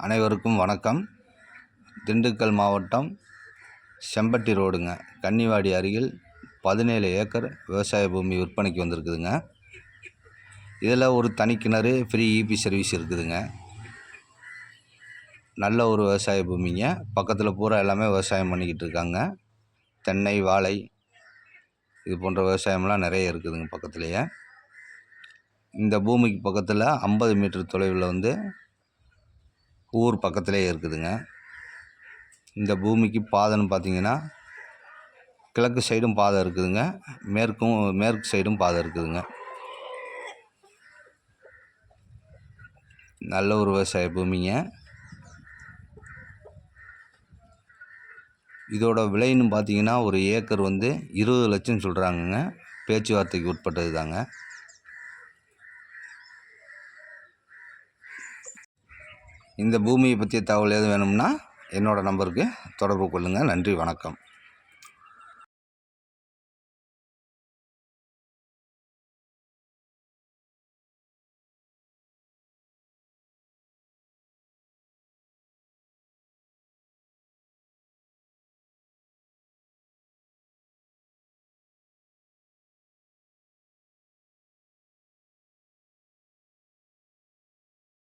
அனைவருக்கும் வணக்கம். திண்டுக்கல் மாவட்டம் செம்பட்டி ரோடுங்க, கன்னிவாடி அருகில் 17 ஏக்கர் விவசாய பூமி விற்பனைக்கு வந்திருக்குதுங்க. இதில் ஒரு தனி கிணறு, ஃப்ரீ இபி சர்வீஸ் இருக்குதுங்க. நல்ல ஒரு விவசாய பூமிங்க. பக்கத்தில் பூரா எல்லாமே விவசாயம் பண்ணிக்கிட்டு இருக்காங்க. தென்னை, வாழை இது போன்ற விவசாயம்லாம் நிறைய இருக்குதுங்க பக்கத்துலேயே. இந்த பூமிக்கு பக்கத்தில் 50 மீட்டர் தொலைவில் ஊர் பக்கத்துலேயே இருக்குதுங்க. இந்த பூமிக்கு பாதைன்னு பார்த்தீங்கன்னா கிழக்கு சைடும் பாதை இருக்குதுங்க, மேற்கு சைடும் பாதை இருக்குதுங்க. நல்ல ஒரு விவசாய பூமிங்க. இதோட விலைன்னு பார்த்தீங்கன்னா ஒரு ஏக்கர் 20 லட்சம் சொல்கிறாங்கங்க. பேச்சுவார்த்தைக்கு உட்பட்டது தாங்க. இந்த பூமியை பற்றிய தகவல் எதுவும் வேணும்னா என்னோடய நம்பருக்கு தொடர்பு கொள்ளுங்கள். நன்றி, வணக்கம்.